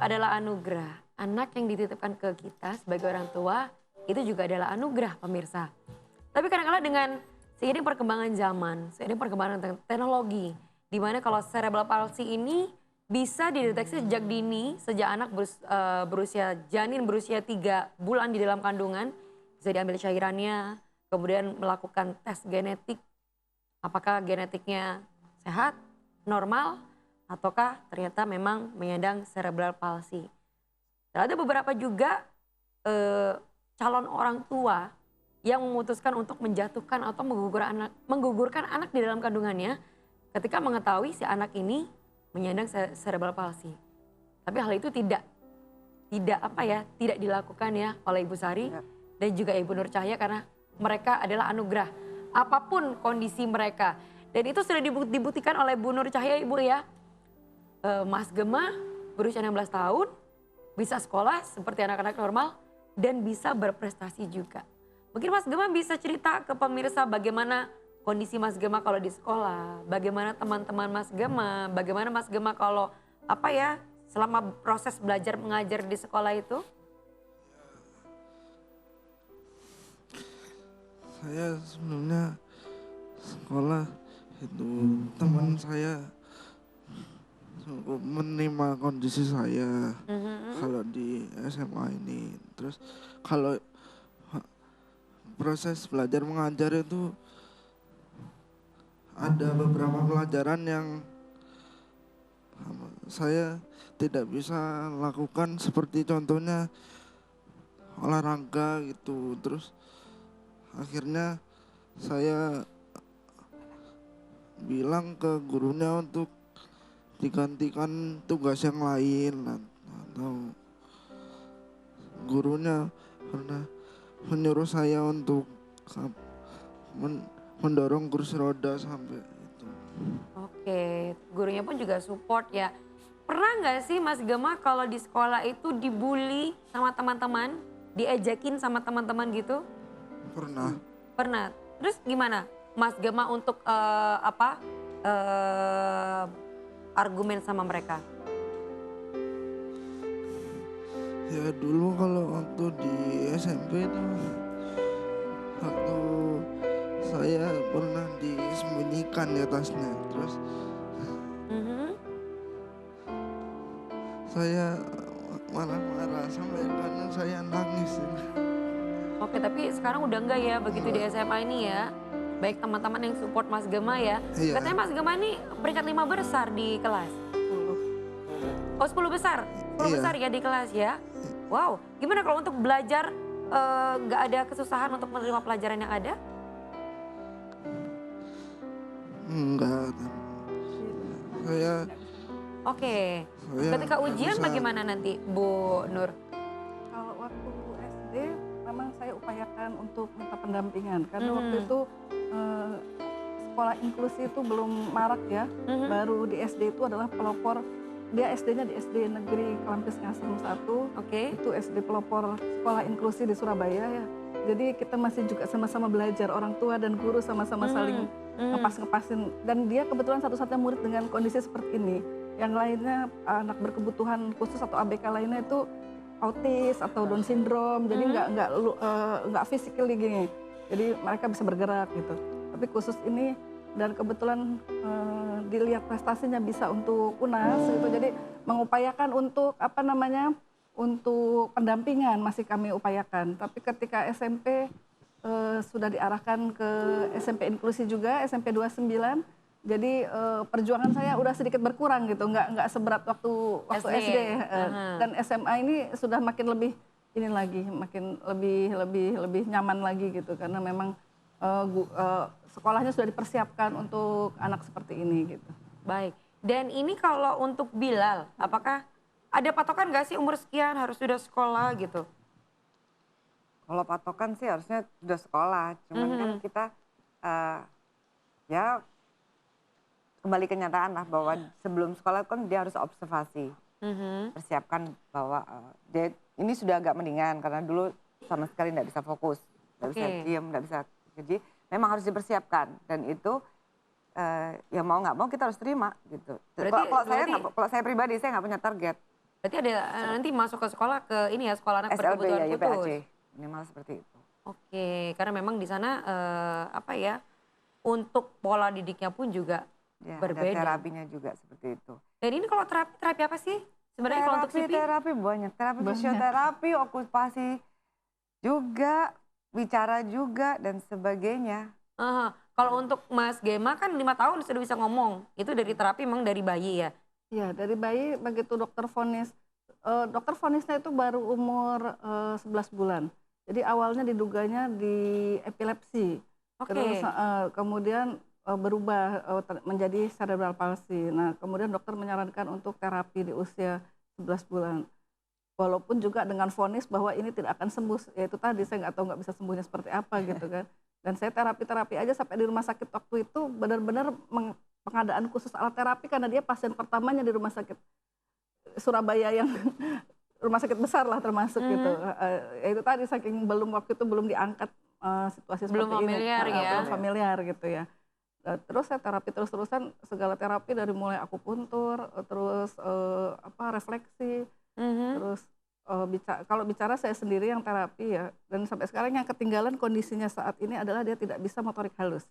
adalah anugerah. Anak yang dititipkan ke kita sebagai orang tua itu juga adalah anugerah pemirsa. Tapi kadang-kadang dengan seiring perkembangan zaman, seiring perkembangan teknologi, di mana kalau cerebral palsy ini bisa dideteksi sejak dini, sejak anak berusia janin berusia 3 bulan di dalam kandungan, bisa diambil cairannya, kemudian melakukan tes genetik, apakah genetiknya sehat, normal, ataukah ternyata memang menyandang cerebral palsy. Dan ada beberapa juga calon orang tua yang memutuskan untuk menjatuhkan atau menggugurkan anak di dalam kandungannya ketika mengetahui si anak ini menyandang cerebral palsy. Tapi hal itu tidak dilakukan ya oleh Ibu Sari dan juga Ibu Nur Cahya karena mereka adalah anugerah apapun kondisi mereka. Dan itu sudah dibuktikan oleh Bu Nur Cahya Ibu ya. Mas Gema berusia 16 tahun bisa sekolah seperti anak-anak normal dan bisa berprestasi juga. Mungkin Mas Gema bisa cerita ke pemirsa bagaimana kondisi Mas Gema kalau di sekolah, bagaimana teman-teman Mas Gema, bagaimana Mas Gema kalau selama proses belajar mengajar di sekolah itu? Saya sebelumnya sekolah itu teman saya cukup menerima kondisi saya kalau di SMA ini. Terus kalau proses belajar mengajar itu ada beberapa pelajaran yang saya tidak bisa lakukan seperti contohnya olahraga gitu. Terus akhirnya saya bilang ke gurunya untuk digantikan tugas yang lain atau gurunya pernah menyuruh saya untuk mendorong kursi roda sampai itu. Oke, gurunya pun juga support ya. Pernah nggak sih Mas Gema kalau di sekolah itu dibully sama teman-teman, diejekin sama teman-teman gitu? Pernah. Pernah. Terus gimana Mas Gema untuk argumen sama mereka? Ya dulu kalau waktu di SMP itu waktu saya pernah disembunyikan di atasnya. Terus saya malah marah sampai kadang saya nangis. Oke, tapi sekarang udah enggak ya begitu di SMA ini ya. Baik teman-teman yang support Mas Gema ya. Iya. Katanya Mas Gema ini peringkat 5 besar di kelas. Oh 10 besar? 10 Iya. besar ya di kelas ya. Wow, gimana kalau untuk belajar nggak ada kesusahan untuk menerima pelajaran yang ada? Enggak. Saya Oke, ketika ujian bisa. bagaimana nanti Bu Nur? Kalau waktu SD memang saya upayakan untuk minta pendampingan karena waktu itu sekolah inklusi itu belum marak ya. Baru di SD itu adalah pelopor, dia SD-nya di SD Negeri Kelampis Ngasem 1. Oke. Itu SD pelopor sekolah inklusi di Surabaya ya. Jadi kita masih juga sama-sama belajar, orang tua dan guru sama-sama saling ngepas-ngepasin. Dan dia kebetulan satu-satunya murid dengan kondisi seperti ini. Yang lainnya anak berkebutuhan khusus atau ABK lainnya itu autis atau Down syndrome. Jadi nggak physically gini. Jadi mereka bisa bergerak gitu. Tapi khusus ini dan kebetulan dilihat prestasinya bisa untuk UNAS gitu. Jadi mengupayakan untuk untuk pendampingan masih kami upayakan. Tapi ketika SMP sudah diarahkan ke SMP inklusi juga, SMP 29. Jadi perjuangan saya udah sedikit berkurang gitu, nggak seberat waktu SD. Dan SMA ini sudah makin lebih ini lagi, makin lebih nyaman lagi gitu karena memang sekolahnya sudah dipersiapkan untuk anak seperti ini gitu. Baik. Dan ini kalau untuk Bilal, apakah ada patokan nggak sih umur sekian harus sudah sekolah gitu? Kalau patokan sih harusnya sudah sekolah, cuman kan kita ya kembali kenyataan lah bahwa sebelum sekolah kan dia harus observasi, persiapkan bahwa dia ini sudah agak mendingan karena dulu sama sekali tidak bisa fokus, tidak bisa diam, tidak bisa. Jadi memang harus dipersiapkan dan itu ya mau nggak mau kita harus terima gitu. Kalau saya pribadi saya nggak punya target. Berarti ada nanti masuk ke sekolah ke ini ya, sekolah anak SLB berkebutuhan ya, khusus. YPAC. Minimal seperti itu. Oke, karena memang di sana apa ya, untuk pola didiknya pun juga Ya, ada berbeda. terapinya juga seperti itu. Dan ini kalau terapi apa sih? Sebenarnya kalau untuk CP? Terapi banyak. Terapi Banyak. fisioterapi, okupasi juga, bicara juga, dan sebagainya. Kalau untuk Mas Gema kan 5 tahun sudah bisa ngomong. Itu dari terapi memang dari bayi ya? Ya, dari bayi begitu dokter vonisnya itu baru umur 11 bulan. Jadi awalnya diduganya di epilepsi. Oke. Terus kemudian berubah menjadi cerebral palsy. Nah, kemudian dokter menyarankan untuk terapi di usia 11 bulan. Walaupun juga dengan vonis bahwa ini tidak akan sembuh, ya itu tadi saya nggak tahu nggak bisa sembuhnya seperti apa gitu kan. Dan saya terapi aja sampai di rumah sakit waktu itu benar-benar pengadaan khusus alat terapi karena dia pasien pertamanya di rumah sakit Surabaya yang rumah sakit besar lah termasuk gitu. Ya itu tadi saking waktu itu belum diangkat situasi Belum seperti ini. familiar ya. Belum familiar gitu ya. Terus saya terapi terus-terusan segala terapi dari mulai akupuntur, terus refleksi, terus kalau bicara saya sendiri yang terapi ya, dan sampai sekarang yang ketinggalan kondisinya saat ini adalah dia tidak bisa motorik halus.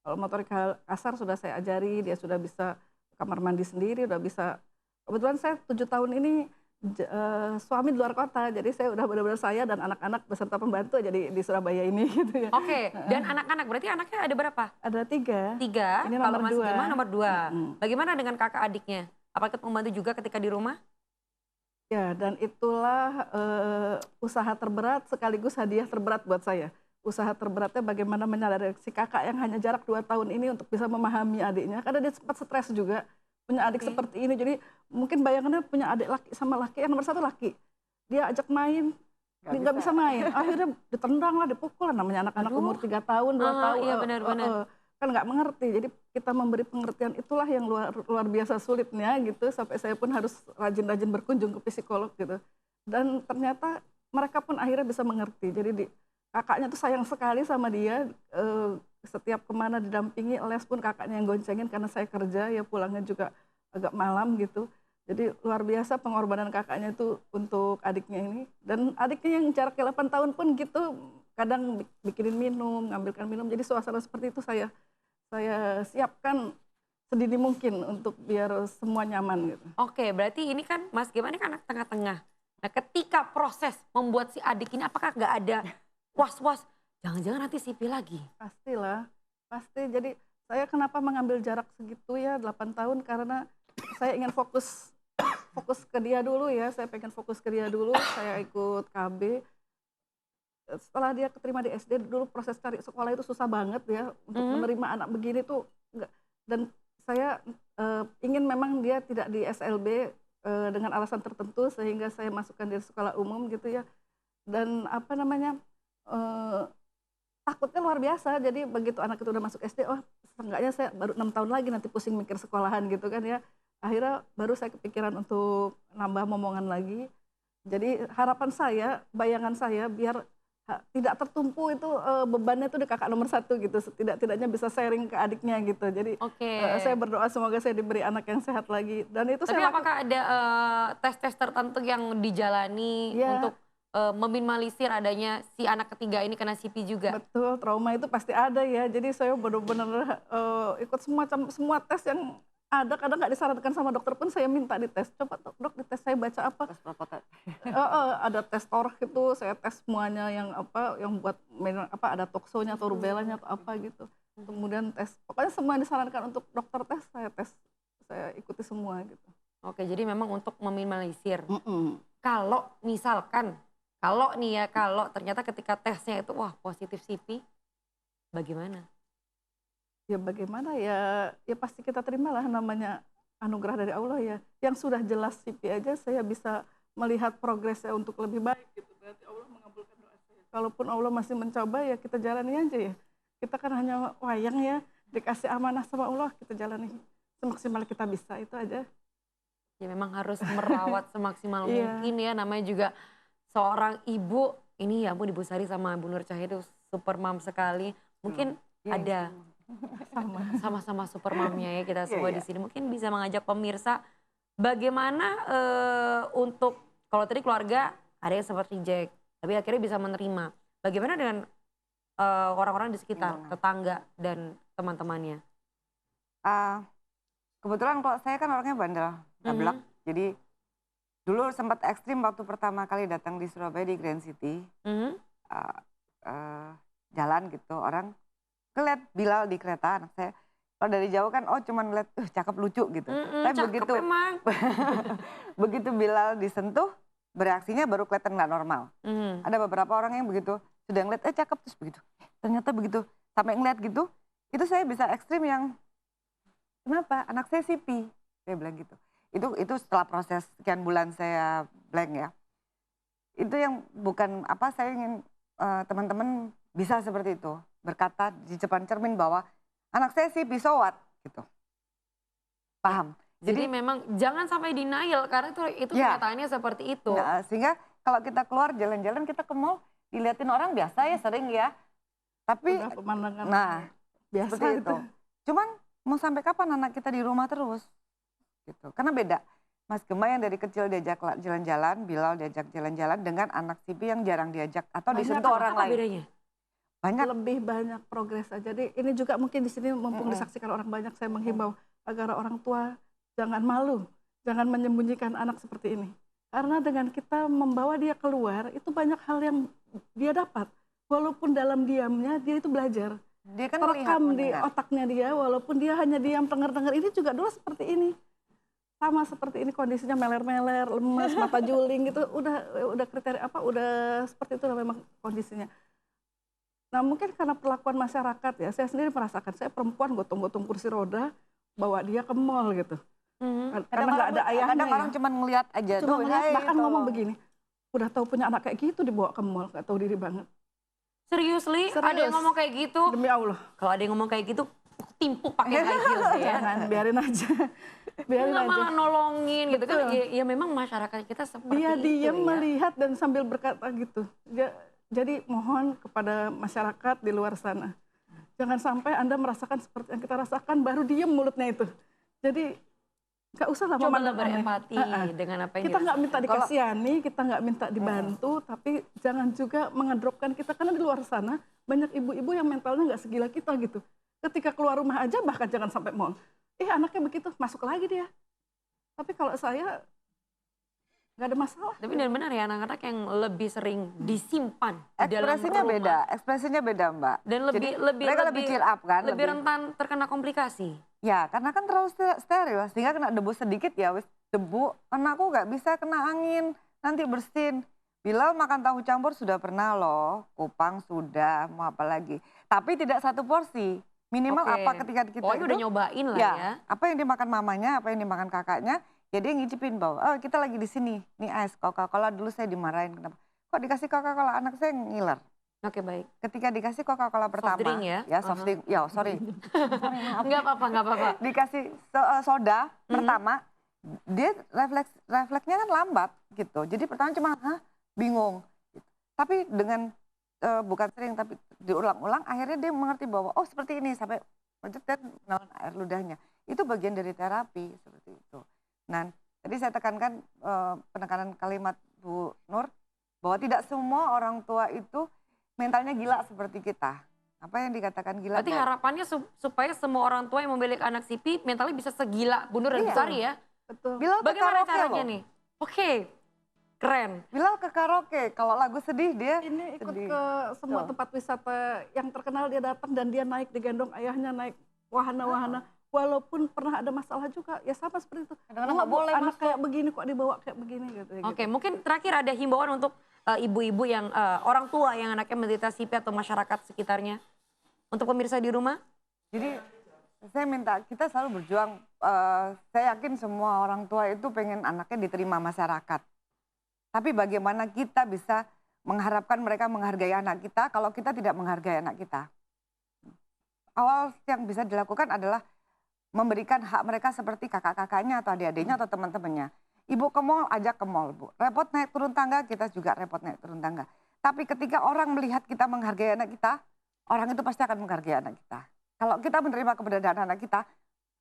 Kalau motorik kasar sudah saya ajari, dia sudah bisa kamar mandi sendiri, udah bisa. Kebetulan saya 7 tahun ini suami di luar kota, jadi saya udah benar-benar saya dan anak-anak beserta pembantu jadi di Surabaya ini gitu ya. Oke, dan anak-anak berarti anaknya ada berapa? Ada 3. 3, Ini kalau nomor Mas 2. Gema nomor 2. Bagaimana dengan kakak adiknya? Apa ikut membantu juga ketika di rumah? Ya, dan itulah usaha terberat sekaligus hadiah terberat buat saya. Usaha terberatnya bagaimana menyadari si kakak yang hanya jarak 2 tahun ini untuk bisa memahami adiknya. Karena dia sempat stres juga, punya adik seperti ini. Jadi mungkin bayangannya punya adik laki sama laki, yang nomor 1 laki. Dia ajak main, nggak bisa main. Akhirnya ditendang lah, dipukul lah. Namanya anak-anak umur 3 tahun, 2 tahun. Iya benar-benar. Kan nggak mengerti. Jadi kita memberi pengertian itulah yang luar biasa sulitnya gitu. Sampai saya pun harus rajin-rajin berkunjung ke psikolog gitu. Dan ternyata mereka pun akhirnya bisa mengerti. Jadi kakaknya tuh sayang sekali sama dia. Setiap kemana didampingi, les pun kakaknya yang goncengin karena saya kerja ya, pulangnya juga agak malam gitu. Jadi luar biasa pengorbanan kakaknya itu untuk adiknya ini. Dan adiknya yang jaraknya 8 tahun pun gitu, kadang bikinin minum, ngambilkan minum. Jadi suasana seperti itu saya siapkan sedini mungkin untuk biar semua nyaman gitu. Oke, berarti ini kan Mas Gema ini kan anak tengah-tengah. Nah, ketika proses membuat si adik ini apakah nggak ada was-was? Jangan-jangan nanti sipil lagi. Pastilah, pasti. Jadi saya kenapa mengambil jarak segitu ya 8 tahun karena saya ingin fokus ke dia dulu ya. Saya pengen fokus ke dia dulu. Saya ikut KB. Setelah dia keterima di SD dulu proses cari sekolah itu susah banget ya untuk menerima anak begini tuh enggak. Dan saya ingin memang dia tidak di SLB dengan alasan tertentu sehingga saya masukkan di sekolah umum gitu ya. Dan apa namanya takutnya luar biasa. Jadi begitu anak itu udah masuk SD, oh seenggaknya saya baru 6 tahun lagi nanti pusing mikir sekolahan gitu kan ya. Akhirnya baru saya kepikiran untuk nambah momongan lagi. Jadi harapan saya, bayangan saya biar tidak tertumpu itu bebannya itu di kakak nomor 1 gitu. Tidak-tidaknya bisa sharing ke adiknya gitu. Jadi saya berdoa semoga saya diberi anak yang sehat lagi. Dan itu tapi apakah ada tes-tes tertentu yang dijalani untuk meminimalisir adanya si anak ketiga ini kena CP juga? Betul, trauma itu pasti ada ya. Jadi saya benar-benar ikut semua tes yang ada. Kadang nggak disarankan sama dokter pun saya minta dites. Coba dok dites, saya baca apa? Ada tes torah itu, saya tes semuanya yang buat ada toksonya atau rubelanya atau apa gitu. Kemudian tes, pokoknya semua yang disarankan untuk dokter tes, saya ikuti semua gitu. Oke, jadi memang untuk meminimalisir. Kalau misalkan, kalau ternyata ketika tesnya itu wah positif CP, bagaimana? Ya bagaimana ya pasti kita terimalah, namanya anugerah dari Allah ya. Yang sudah jelas CP aja saya bisa melihat progresnya untuk lebih baik gitu. Berarti Allah mengabulkan doa saya. Kalaupun Allah masih mencoba ya kita jalani aja ya. Kita kan hanya wayang ya, dikasih amanah sama Allah, kita jalani semaksimal kita bisa, itu aja. Ya memang harus merawat semaksimal mungkin ya, namanya juga seorang ibu, ini ya ampun Ibu Sari sama Bu Nur Cahaya itu super mom sekali. Mungkin ada sama-sama super momnya ya kita semua di sini. Mungkin bisa mengajak pemirsa Bagaimana untuk kalau tadi keluarga ada yang sempat reject, tapi akhirnya bisa menerima. Bagaimana dengan orang-orang di sekitar, Lingkungan. tetangga dan teman-temannya? Ah, kebetulan kalau saya kan orangnya bandel, gablak. Jadi dulu sempat ekstrim waktu pertama kali datang di Surabaya di Grand City. Mhm. ah, ah, Jalan gitu, orang ngeliat Bilal di kereta anak saya. Kalau dari jauh kan, oh cuman ngeliat, cakep lucu gitu. Tapi Cakep begitu emang. begitu Bilal disentuh, bereaksinya baru kelihatan nggak normal. Mhm. Ada beberapa orang yang begitu sudah ngeliat, cakep terus begitu. Ternyata begitu sampai ngeliat gitu, itu saya bisa ekstrim yang kenapa anak saya CP, saya bilang gitu. Itu setelah proses sekian bulan saya blank ya. Itu yang bukan apa saya ingin teman-teman bisa seperti itu berkata di depan cermin bahwa anak saya CP, so what gitu. Paham? Jadi memang jangan sampai denial karena itu Ya. kenyataannya seperti itu. Nah, sehingga kalau kita keluar jalan-jalan kita ke mall diliatin orang biasa ya sering ya. Tapi Udah pemandangan nah biasa seperti itu. itu. Cuman mau sampai kapan anak kita di rumah terus? Gitu. Karena beda. Mas Gemma yang dari kecil diajak jalan-jalan, Bilal diajak jalan-jalan dengan anak Sipi yang jarang diajak atau Banyak disentuh orang Apa lain. bedanya? Banyak. Lebih banyak progres aja. Jadi ini juga mungkin di sini mumpung disaksikan orang banyak, saya menghimbau agar orang tua jangan malu, jangan menyembunyikan anak seperti ini. Karena dengan kita membawa dia keluar, itu banyak hal yang dia dapat. Walaupun dalam diamnya dia itu belajar. Dia kan melihat, Terekam di mendengar. otaknya dia, walaupun dia hanya diam dengar-dengar. Ini juga dulu seperti ini. Sama seperti ini kondisinya meler-meler, lemes, mata juling gitu. Udah kriteria apa? Udah seperti itu memang kondisinya. Nah mungkin karena perlakuan masyarakat ya, saya sendiri merasakan, saya perempuan gotong-gotong kursi roda, bawa dia ke mall gitu. Karena nggak ada ayahnya Kadang ya. orang cuma ngelihat aja. Cuma ngeliat, "Hai, bahkan ngomong tolong." begini, udah tahu punya anak kayak gitu dibawa ke mall, nggak tahu diri banget. Seriously? Ada yang Serius. ngomong kayak gitu? Demi Allah, Kalau ada yang ngomong kayak gitu, timpuk pakai high heels ya. jangan, biarin aja. Biarin Nggak aja. malah nolongin gitu kan. Betul. Ya memang masyarakat kita seperti Dia itu diam ya. melihat dan sambil berkata gitu. Jadi mohon kepada masyarakat di luar sana, jangan sampai Anda merasakan seperti yang kita rasakan, baru diem mulutnya itu. Jadi nggak usah lah Cobalah memandang aneh. berempati dengan apa yang Kita nggak minta dirasakan. dikasihani, kita nggak minta dibantu, tapi jangan juga mengedropkan kita. Karena di luar sana banyak ibu-ibu yang mentalnya nggak segila kita gitu. Ketika keluar rumah aja bahkan jangan sampai mall. Anaknya begitu, masuk lagi dia. Tapi kalau saya nggak ada masalah. Tapi benar-benar ya anak-anak yang lebih sering disimpan di dalam Ekspresinya rumah. beda, ekspresinya beda Mbak. Dan Jadi mereka lebih cheer up kan. lebih rentan terkena komplikasi. Ya karena kan terlalu steril sehingga kena debu sedikit ya wis debu. Anakku nggak bisa kena angin, nanti bersin. Bilal makan tahu campur sudah pernah loh, kupang sudah, mau apa lagi. Tapi tidak satu porsi. Minimal Oke. apa ketika kita Pokoknya udah nyobain lah ya. Apa yang dimakan mamanya, apa yang dimakan kakaknya, ya dia ngicipin bahwa oh kita lagi di sini, nih es Coca-Cola. Dulu saya dimarahin kenapa? Kok dikasih Coca-Cola, anak saya ngiler. Oke baik. Ketika dikasih Coca-Cola pertama, drink ya? soft drink, ya sorry. Nggak apa-apa. Dikasih soda pertama, dia refleksnya kan lambat gitu. Jadi pertama cuma bingung. Tapi dengan bukan sering tapi diulang-ulang, akhirnya dia mengerti bahwa oh seperti ini sampai dan menelan air ludahnya. Itu bagian dari terapi seperti itu. Nah, tadi saya tekankan penekanan kalimat Bu Nur bahwa tidak semua orang tua itu mentalnya gila seperti kita. Apa yang dikatakan gila? Berarti harapannya supaya semua orang tua yang memiliki anak sipi mentalnya bisa segila Bu Nur dan Bu Sari ya. Betul. Bilal ke Bagaimana karaoke caranya loh. nih? Oke, keren. Bilal ke karaoke, kalau lagu sedih dia Ini ikut sedih. ke semua Tuh. tempat wisata yang terkenal, dia datang dan dia naik digendong ayahnya, naik wahana-wahana. Walaupun pernah ada masalah juga, ya sama seperti itu. Kadang-kadang nggak boleh anak masuk. kayak begini kok dibawa kayak begini gitu. Oke, mungkin terakhir ada himbauan untuk ibu-ibu yang orang tua yang anaknya menderita CP atau masyarakat sekitarnya. Untuk pemirsa di rumah? Jadi saya minta kita selalu berjuang. Saya yakin semua orang tua itu pengen anaknya diterima masyarakat. Tapi bagaimana kita bisa mengharapkan mereka menghargai anak kita kalau kita tidak menghargai anak kita. Awal yang bisa dilakukan adalah memberikan hak mereka seperti kakak-kakaknya atau adik-adiknya atau teman-temannya. Ibu ke mall, ajak ke mall, Bu. Repot naik turun tangga, kita juga repot naik turun tangga. Tapi ketika orang melihat kita menghargai anak kita, orang itu pasti akan menghargai anak kita. Kalau kita menerima keberadaan anak kita,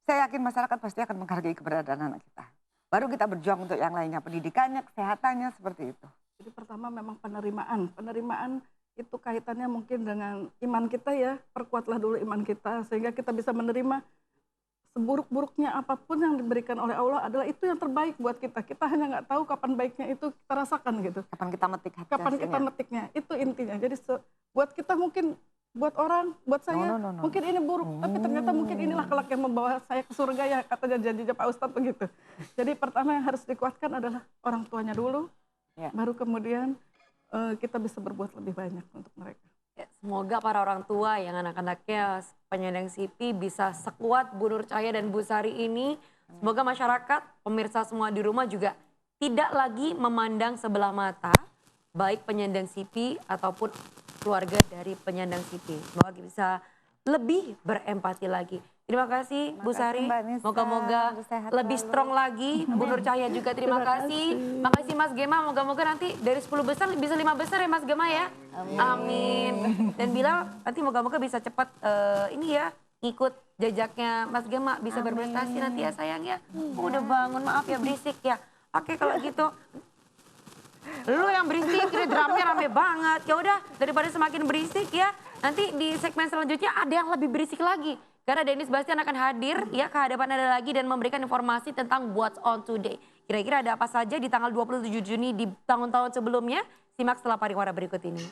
saya yakin masyarakat pasti akan menghargai keberadaan anak kita. baru kita berjuang untuk yang lainnya, pendidikannya, kesehatannya, seperti itu. Jadi pertama memang penerimaan. Penerimaan itu kaitannya mungkin dengan iman kita ya. Perkuatlah dulu iman kita sehingga kita bisa menerima seburuk-buruknya apapun yang diberikan oleh Allah adalah itu yang terbaik buat kita. Kita hanya nggak tahu kapan baiknya itu kita rasakan gitu. Kapan kita metik hati Kapan kita metiknya, itu intinya. Jadi buat kita mungkin, buat orang, buat saya No. mungkin ini buruk. Tapi ternyata mungkin inilah kelak yang membawa saya ke surga ya, katanya janjinya Pak Ustadz begitu. Jadi pertama yang harus dikuatkan adalah orang tuanya dulu. Ya. Baru kemudian kita bisa berbuat lebih banyak untuk mereka. Ya, semoga para orang tua yang anak-anaknya penyandang CP bisa sekuat Bu Nur Cahaya dan Bu Sari ini. Semoga masyarakat, pemirsa semua di rumah juga tidak lagi memandang sebelah mata, baik penyandang CP ataupun keluarga dari penyandang CP. Semoga bisa lebih berempati lagi. Terima kasih Bu Sari, Mbak Nisa. moga-moga Sehat lebih selalu. strong lagi. Bu Nur Cahaya juga terima kasih. Makasih Mas Gema, moga-moga nanti dari 10 besar bisa 5 besar ya Mas Gema ya. Amin. Dan Bila nanti moga-moga bisa cepat ini ya ngikut jejaknya Mas Gema, bisa berprestasi nanti ya sayang ya. Udah bangun, maaf ya berisik ya. Oke kalau gitu. Lu yang berisik, ini drumnya rame banget. Ya udah, daripada semakin berisik ya, nanti di segmen selanjutnya ada yang lebih berisik lagi. Karena Dennis Bastian akan hadir ya ke hadapan Anda lagi dan memberikan informasi tentang What's On Today. Kira-kira ada apa saja di tanggal 27 Juni di tahun-tahun sebelumnya? Simak setelah pariwara berikut ini.